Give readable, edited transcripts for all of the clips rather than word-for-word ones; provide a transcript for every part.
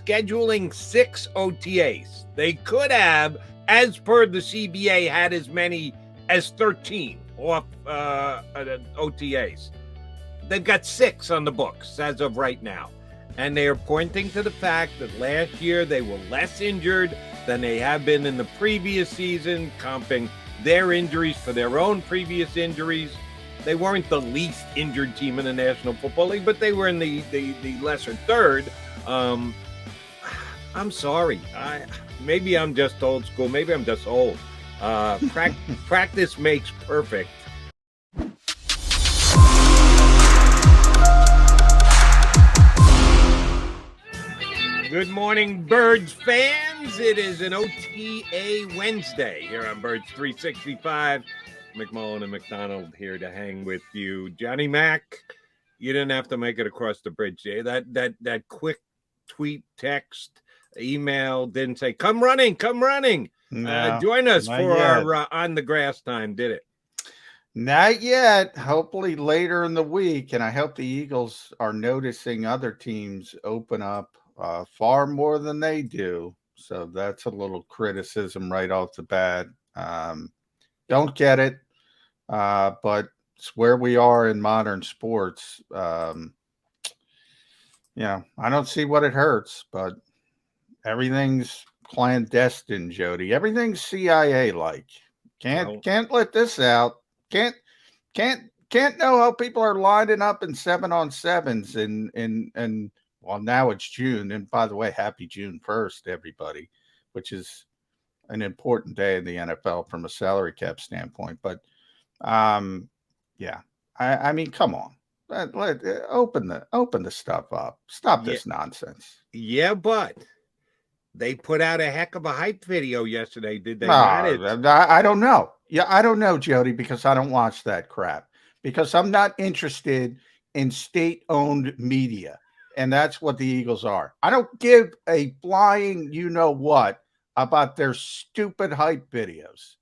scheduling 6 OTAs. They could have, as per the CBA, had as many as 13 off OTAs. They've got 6 on the books as of right now. And they are pointing to the fact that last year they were less injured than they have been in the previous season, comping their injuries for their own previous injuries. They weren't the least injured team in the National Football League, but they were in the lesser third. I'm sorry. Maybe I'm just old school. Maybe I'm just old. Practice makes perfect. Good morning, Birds fans. It is an OTA Wednesday here on Birds 365. McMullen and McDonald here to hang with you. Johnny Mac, you didn't have to make it across the bridge, Jay. That quick tweet, text, email didn't say, come running. No, join us for yet. Our on the grass time, did it? Not yet. Hopefully later in the week. And I hope the Eagles are noticing other teams open up far more than they do. So that's a little criticism right off the bat. Don't get it. But it's where we are in modern sports. I don't see what it hurts, but everything's clandestine, Jody. Everything's CIA-like. Can't let this out. Can't know how people are lining up in 7-on-7s and well, now it's June. And by the way, happy June 1st, everybody, which is an important day in the NFL from a salary cap standpoint. But I mean, come on. Open the stuff up. Stop this nonsense. Yeah, but they put out a heck of a hype video yesterday. Did they not? I don't know. Yeah, I don't know, Jody, because I don't watch that crap. Because I'm not interested in state-owned media. And that's what the Eagles are. I don't give a flying you-know-what about their stupid hype videos.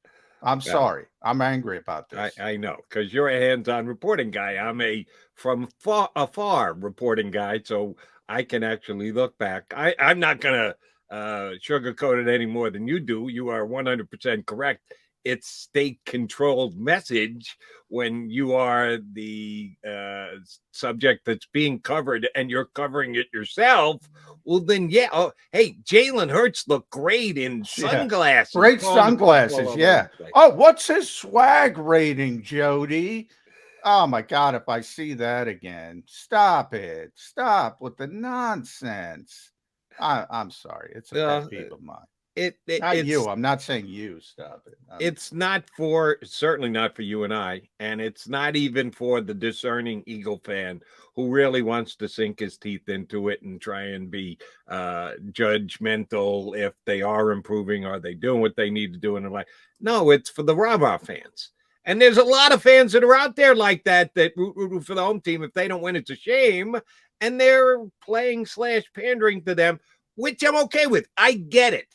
I'm sorry. I'm angry about this. I know, because you're a hands-on reporting guy. I'm a from afar reporting guy, so I can actually look back. I'm not going to sugarcoat it any more than you do. You are 100% correct. It's state-controlled message when you are the subject that's being covered and you're covering it yourself. Well, then, hey, Jalen Hurts looked great in sunglasses. Yeah. Great sunglasses, yeah. Oh, what's his swag rating, Jody? Oh, my God, if I see that again. Stop it. Stop with the nonsense. I'm sorry. It's a pet peeve of mine. I'm not saying you. Stop it. It's certainly not for you and I, and it's not even for the discerning Eagle fan who really wants to sink his teeth into it and try and be judgmental if they are improving, are they doing what they need to do in their life. No, it's for the rah-rah fans. And there's a lot of fans that are out there like that root for the home team. If they don't win, it's a shame. And they're playing/pandering to them, which I'm okay with. I get it.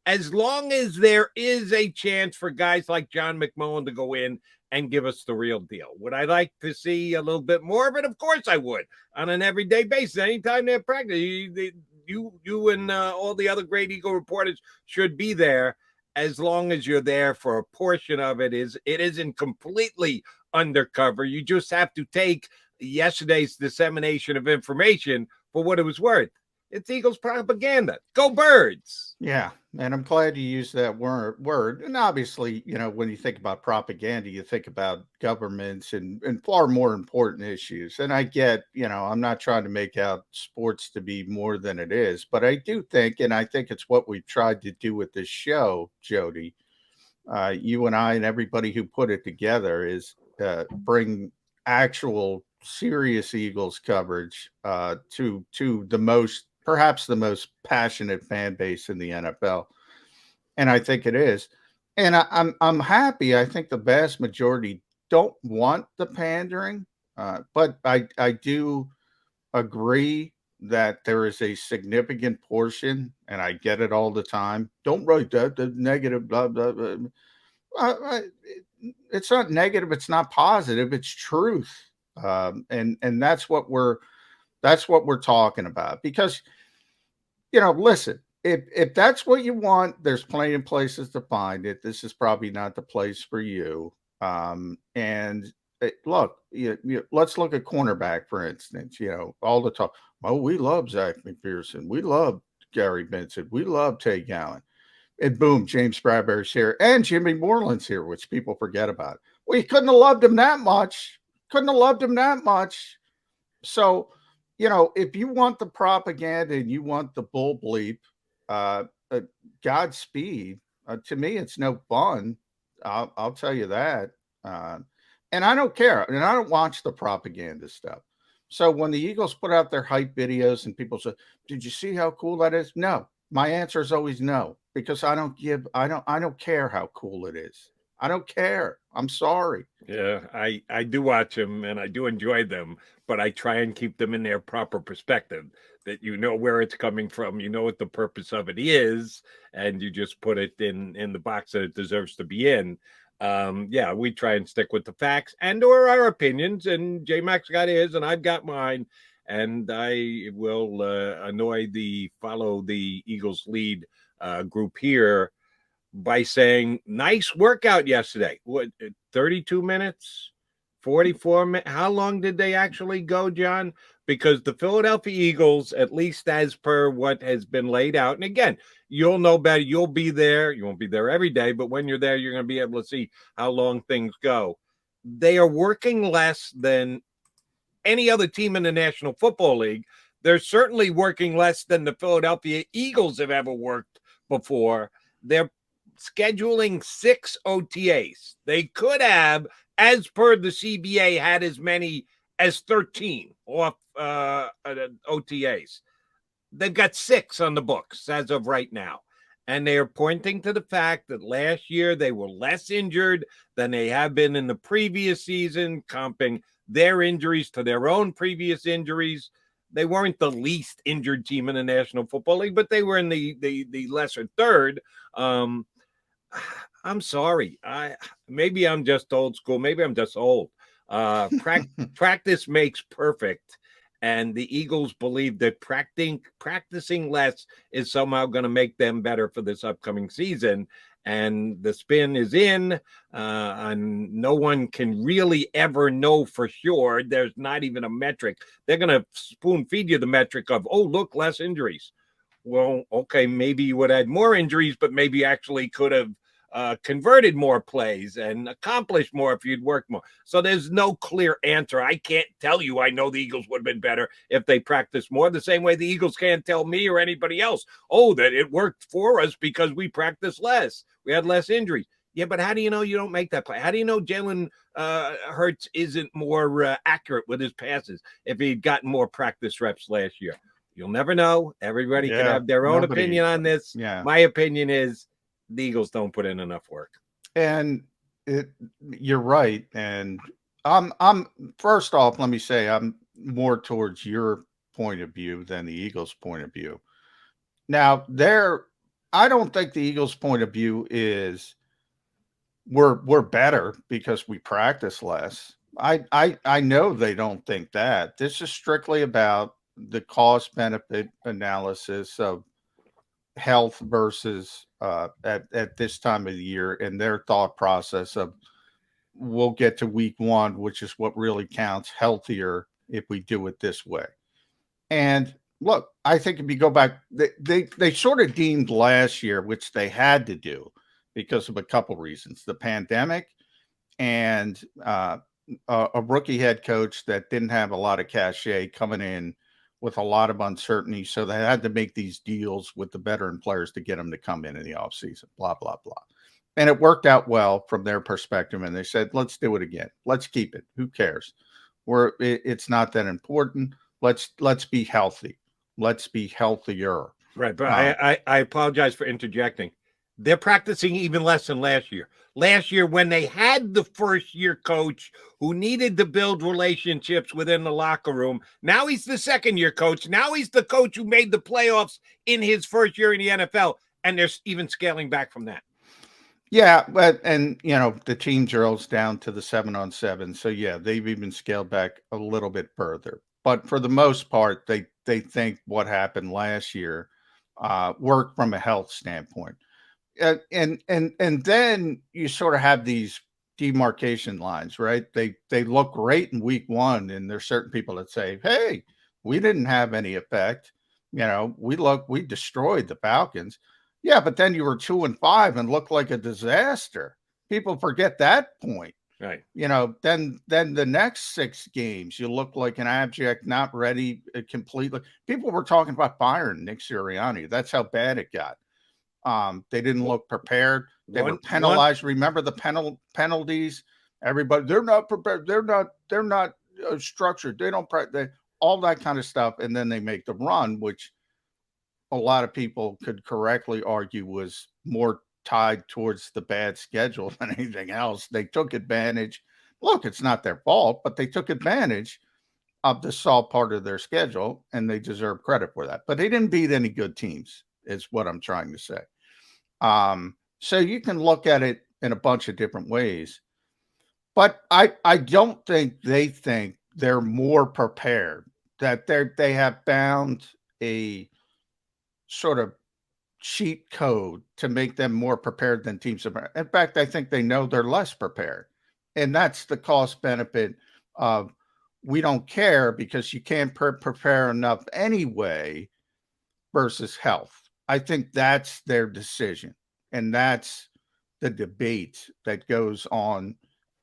As long as there is a chance for guys like John McMullen to go in and give us the real deal. Would I like to see a little bit more of it? Of course I would, on an everyday basis. Anytime they have practice, you and all the other great Eagle reporters should be there. As long as you're there for a portion of it, it isn't completely undercover. You just have to take yesterday's dissemination of information for what it was worth. It's Eagles propaganda. Go Birds. Yeah, and I'm glad you used that word. And obviously, when you think about propaganda, you think about governments and far more important issues. And I get, I'm not trying to make out sports to be more than it is, but I do think, and I think it's what we've tried to do with this show, Jody, you and I and everybody who put it together, is bring actual serious Eagles coverage to perhaps the most passionate fan base in the NFL. And I think it is. And I'm happy. I think the vast majority don't want the pandering, but I do agree that there is a significant portion, and I get it all the time. Don't write that, the negative, blah, blah, blah. It's not negative. It's not positive. It's truth. And that's what we're talking about, because listen, if that's what you want, there's plenty of places to find it. This is probably not the place for you. And look, let's look at cornerback, for instance. All the talk. Oh, we love Zach McPherson. We love Gary Benson. We love Tay Gallen. And boom, James Bradbury's here, and Jimmy Moreland's here, which people forget about. Well, you couldn't have loved him that much. Couldn't have loved him that much. So, if you want the propaganda and you want the bull bleep, Godspeed. To me, it's no fun. I'll tell you that. And I don't care, and I don't watch the propaganda stuff. So when the Eagles put out their hype videos and people say, "Did you see how cool that is?" No, my answer is always no, because I don't care how cool it is. I don't care. I'm sorry. Yeah, I do watch them and I do enjoy them, but I try and keep them in their proper perspective, that you know where it's coming from, you know what the purpose of it is, and you just put it in the box that it deserves to be in. Yeah, we try and stick with the facts and or our opinions, and J Max got his and I've got mine, and I will follow the Eagles lead group here by saying, nice workout yesterday. What, 32 minutes, 44 minutes? How long did they actually go, John? Because the Philadelphia Eagles, at least as per what has been laid out, and again, you'll know better. You'll be there. You won't be there every day, but when you're there, you're going to be able to see how long things go. They are working less than any other team in the National Football League. They're certainly working less than the Philadelphia Eagles have ever worked before. They're scheduling 6 OTAs. They could have, as per the CBA, had as many as 13 off OTAs. They've got 6 on the books as of right now. And they are pointing to the fact that last year they were less injured than they have been in the previous season, comping their injuries to their own previous injuries. They weren't the least injured team in the National Football League, but they were in the lesser third. I'm sorry. Maybe I'm just old school. Maybe I'm just old. Practice makes perfect. And the Eagles believe that practicing less is somehow going to make them better for this upcoming season. And the spin is in, and no one can really ever know for sure. There's not even a metric. They're going to spoon feed you the metric of, oh, look, less injuries. Well, okay, maybe you would add more injuries, but maybe you actually could have converted more plays and accomplished more if you'd worked more. So there's no clear answer. I can't tell you I know the Eagles would have been better if they practiced more, the same way the Eagles can't tell me or anybody else, oh, that it worked for us because we practiced less. We had less injuries. Yeah, but how do you know you don't make that play? How do you know Jalen Hurts isn't more accurate with his passes if he'd gotten more practice reps last year? You'll never know. Everybody can have their own opinion on this. Yeah. My opinion is the Eagles don't put in enough work. And you're right. And I'm first off, let me say I'm more towards your point of view than the Eagles' point of view. Now, I don't think the Eagles' point of view is we're better because we practice less. I know they don't think that. This is strictly about the cost benefit analysis of health versus at this time of the year, and their thought process of we'll get to week 1, which is what really counts, healthier if we do it this way. And look, I think if you go back, they sort of deemed last year, which they had to do because of a couple reasons: the pandemic and a rookie head coach that didn't have a lot of cachet coming in with a lot of uncertainty. So they had to make these deals with the veteran players to get them to come in the offseason, blah, blah, blah. And it worked out well from their perspective. And they said, let's do it again. Let's keep it. Who cares? It's not that important. Let's be healthy. Let's be healthier. Right. But I apologize for interjecting. They're practicing even less than last year. Last year, when they had the first-year coach who needed to build relationships within the locker room, now he's the second-year coach. Now he's the coach who made the playoffs in his first year in the NFL, and they're even scaling back from that. Yeah, and the team drills down to the 7-on-7. So yeah, they've even scaled back a little bit further. But for the most part, they think what happened last year work from a health standpoint. And then you sort of have these demarcation lines, right? They look great in week one, and there's certain people that say, "Hey, we didn't have any effect. We destroyed the Falcons." Yeah, but then you were 2-5 and looked like a disaster. People forget that point. Right. Then the next 6 games, you look like an abject, not ready completely. People were talking about firing Nick Sirianni. That's how bad it got. They didn't look prepared. They were penalized. Remember the penalties? Everybody, they're not prepared. They're not structured. They don't all that kind of stuff. And then they make the run, which a lot of people could correctly argue was more tied towards the bad schedule than anything else. They took advantage. Look, it's not their fault, but they took advantage of the soft part of their schedule, and they deserve credit for that. But they didn't beat any good teams, is what I'm trying to say. So you can look at it in a bunch of different ways, but I don't think they think they're more prepared, that they have found a sort of cheat code to make them more prepared than teams. In fact, I think they know they're less prepared, and that's the cost benefit of we don't care because you can't prepare enough anyway versus health. I think that's their decision, and that's the debate that goes on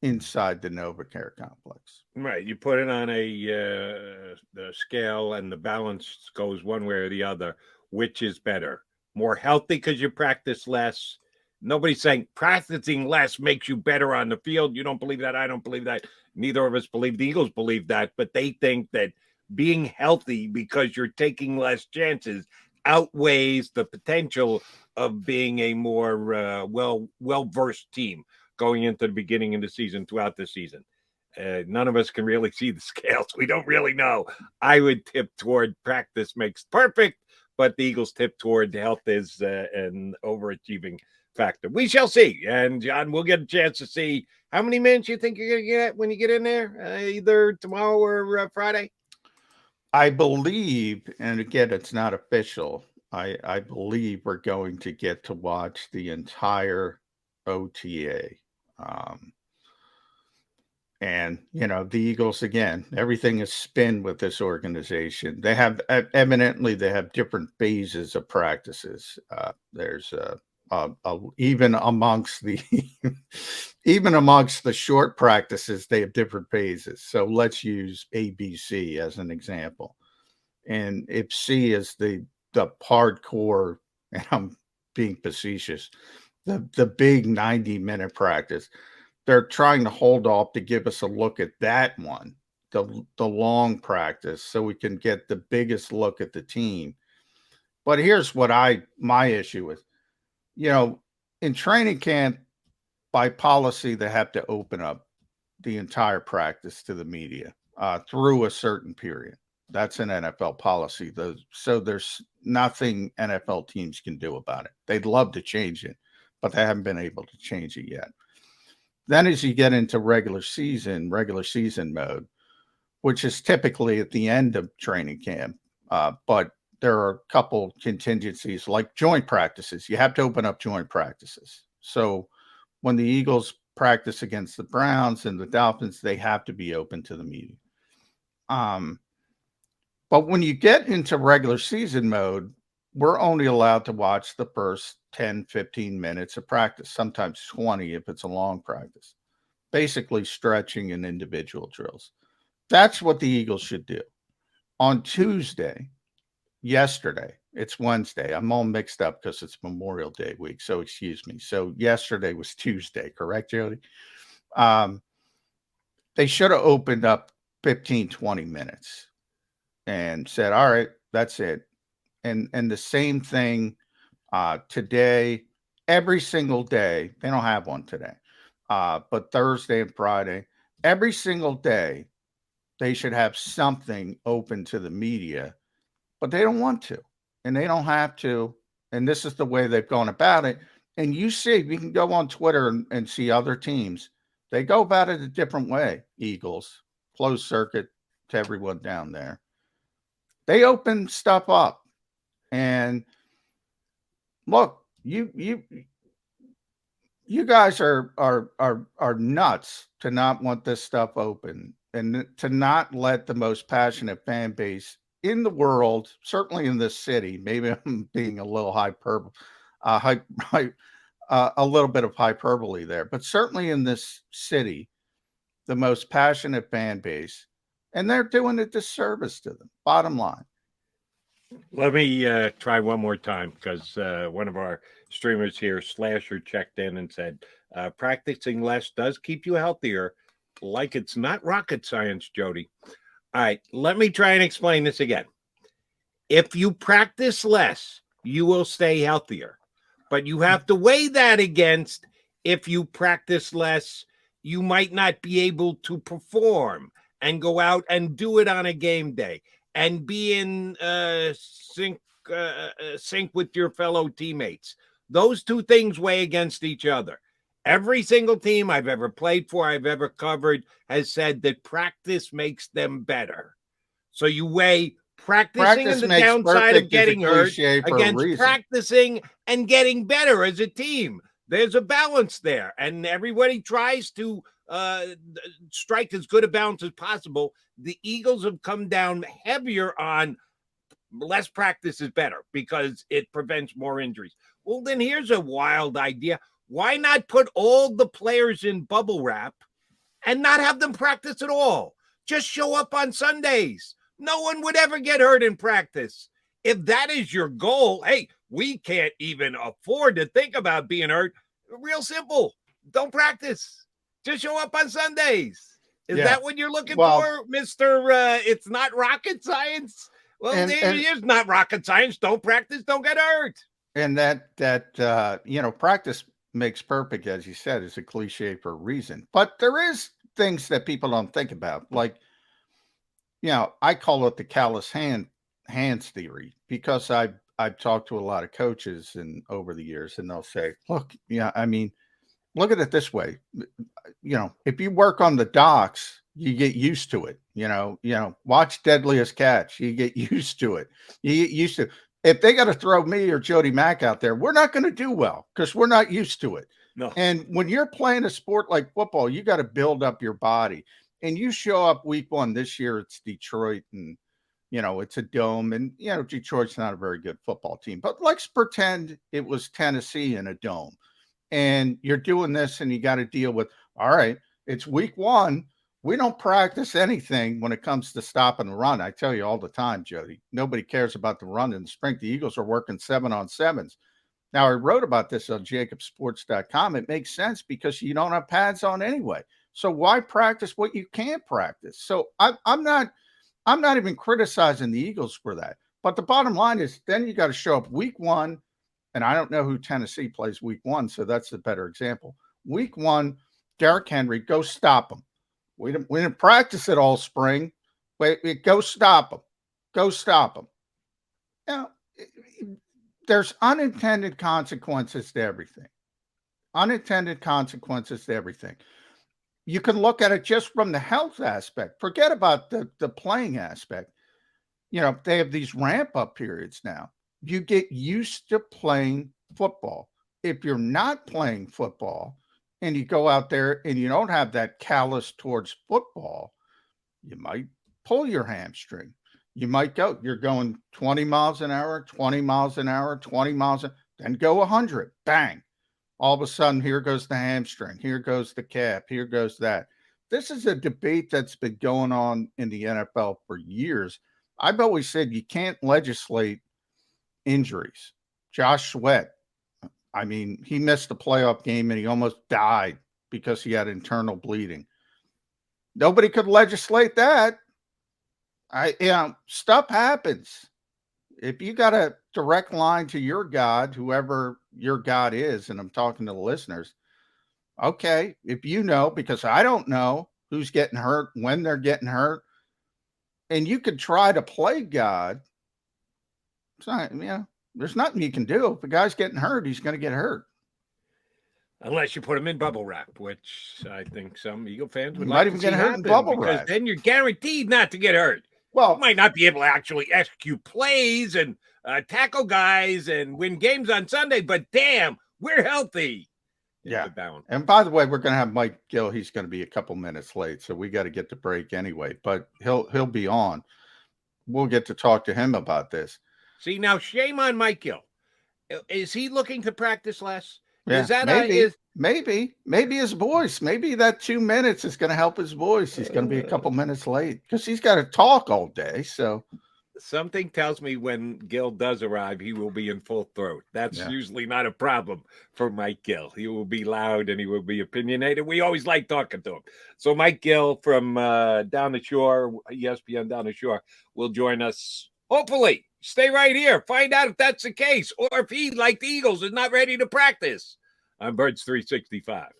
inside the NovaCare complex. Right. You put it on the scale, and the balance goes one way or the other. Which is better? More healthy because you practice less. Nobody's saying practicing less makes you better on the field. You don't believe that. I don't believe that. Neither of us believe. The Eagles believe that, but they think that being healthy because you're taking less chances outweighs the potential of being a more well-versed team going into the beginning of the season, throughout the season. None of us can really see the scales. We don't really know. I would tip toward practice makes perfect, but the Eagles tip toward health is an overachieving factor. We shall see. And John, we'll get a chance to see how many minutes you think you're going to get when you get in there, either tomorrow or Friday. I believe, and again, it's not official. I believe we're going to get to watch the entire OTA. And the Eagles, again, everything is spin with this organization. They have eminently they have different phases of practices. There's even amongst the even amongst the short practices, they have different phases. So let's use ABC as an example. And if C is the hardcore, and I'm being facetious, the big 90-minute practice, they're trying to hold off to give us a look at that one, the long practice, so we can get the biggest look at the team. But here's what my issue is. In training camp, by policy, they have to open up the entire practice to the media through a certain period. That's an NFL policy. So there's nothing NFL teams can do about it. They'd love to change it, but they haven't been able to change it yet. Then as you get into regular season mode, which is typically at the end of training camp, but there are a couple contingencies like joint practices. You have to open up joint practices. So when the Eagles practice against the Browns and the Dolphins, they have to be open to the media. But when you get into regular season mode, we're only allowed to watch the first 10, 15 minutes of practice, sometimes 20 if it's a long practice, basically stretching and individual drills. That's what the Eagles should do. On yesterday, it's Wednesday. I'm all mixed up because it's Memorial Day week, so excuse me. So yesterday was Tuesday, correct, Jody? They should have opened up 15, 20 minutes and said, all right, that's it. And the same thing today, every single day. They don't have one today, but Thursday and Friday, every single day, they should have something open to the media, but they don't want to, and they don't have to. And this is the way they've gone about it. And you can go on Twitter and see other teams. They go about it a different way. Eagles, closed circuit to everyone down there. They open stuff up. And look, you guys are nuts to not want this stuff open and to not let the most passionate fan base in the world, certainly in this city. Maybe I'm being a little a little bit of hyperbole there, but certainly in this city, the most passionate fan base, and they're doing a disservice to them. Bottom line. Let me try one more time because one of our streamers here, Slasher, checked in and said, practicing less does keep you healthier. Like it's not rocket science, Jody. All right, let me try and explain this again. If you practice less, you will stay healthier. But you have to weigh that against if you practice less, you might not be able to perform and go out and do it on a game day and be in sync with your fellow teammates. Those two things weigh against each other. Every single team I've ever played for, I've ever covered, has said that practice makes them better. So you weigh practicing and the downside of getting hurt against practicing and getting better as a team. There's a balance there, and everybody tries to strike as good a balance as possible. The Eagles have come down heavier on less practice is better because it prevents more injuries. Well, then here's a wild idea. Why not put all the players in bubble wrap and not have them practice at all? Just show up on Sundays. No one would ever get hurt in practice. If that is your goal, hey, we can't even afford to think about being hurt. Real simple. Don't practice. Just show up on Sundays. Is that what you're looking for, Mr. It's not rocket science? Well, here's not rocket science. Don't practice. Don't get hurt. And practice makes perfect, as you said, is a cliche for a reason. But there is things that people don't think about. Like, I call it the callous hands theory because I've talked to a lot of coaches and over the years, and they'll say, look, look at it this way. If you work on the docks, you get used to it. Watch Deadliest Catch. You get used to it. You get used to it. If they got to throw me or Jody Mack out there, we're not going to do well because we're not used to it. No. And when you're playing a sport like football, you got to build up your body. And you show up week one. This year it's Detroit, and it's a dome, and Detroit's not a very good football team. But let's pretend it was Tennessee in a dome, and you're doing this, and you got to deal with. All right, it's week one. We don't practice anything when it comes to stop and run. I tell you all the time, Jody, nobody cares about the run in the spring. The Eagles are working 7-on-7s. Now, I wrote about this on JAKIBSports.com. It makes sense because you don't have pads on anyway. So why practice what you can't practice? So I'm not even criticizing the Eagles for that. But the bottom line is then you got to show up week one. And I don't know who Tennessee plays week one, so that's the better example. Week one, Derrick Henry, go stop him. We didn't practice it all spring. Wait, go stop him. Go stop him. There's unintended consequences to everything. Unintended consequences to everything. You can look at it just from the health aspect. Forget about the playing aspect. They have these ramp-up periods now. You get used to playing football. If you're not playing football, and you go out there and you don't have that callous towards football, you might pull your hamstring. You might you're going 20 miles an hour, 20 miles an hour, 20 miles, then go 100, bang. All of a sudden, here goes the hamstring, here goes the calf, here goes that. This is a debate that's been going on in the NFL for years. I've always said you can't legislate injuries. Josh Sweat, he missed the playoff game and he almost died because he had internal bleeding. Nobody could legislate that. Stuff happens. If you got a direct line to your God, whoever your God is, and I'm talking to the listeners, okay, if because I don't know who's getting hurt, when they're getting hurt, and you could try to play God, there's nothing you can do. If the guy's getting hurt, he's going to get hurt. Unless you put him in bubble wrap, which I think some Eagle fans would might even get hurt in bubble wrap. Then you're guaranteed not to get hurt. Well, Might not be able to actually execute plays and tackle guys and win games on Sunday, but damn, we're healthy. yeah. And by the way, we're going to have Mike Gill. He's going to be a couple minutes late, so we got to get the break anyway. But he'll be on. We'll get to talk to him about this. See, now shame on Mike Gill. Is he looking to practice less? Yeah, Is that maybe his voice? Maybe that 2 minutes is going to help his voice. He's going to be a couple minutes late because he's got to talk all day. So something tells me when Gill does arrive, he will be in full throat. That's usually not a problem for Mike Gill. He will be loud and he will be opinionated. We always like talking to him. So Mike Gill from down the shore, ESPN down the shore, will join us. Hopefully, stay right here. Find out if that's the case or if he, like the Eagles, is not ready to practice. I'm Birds 365.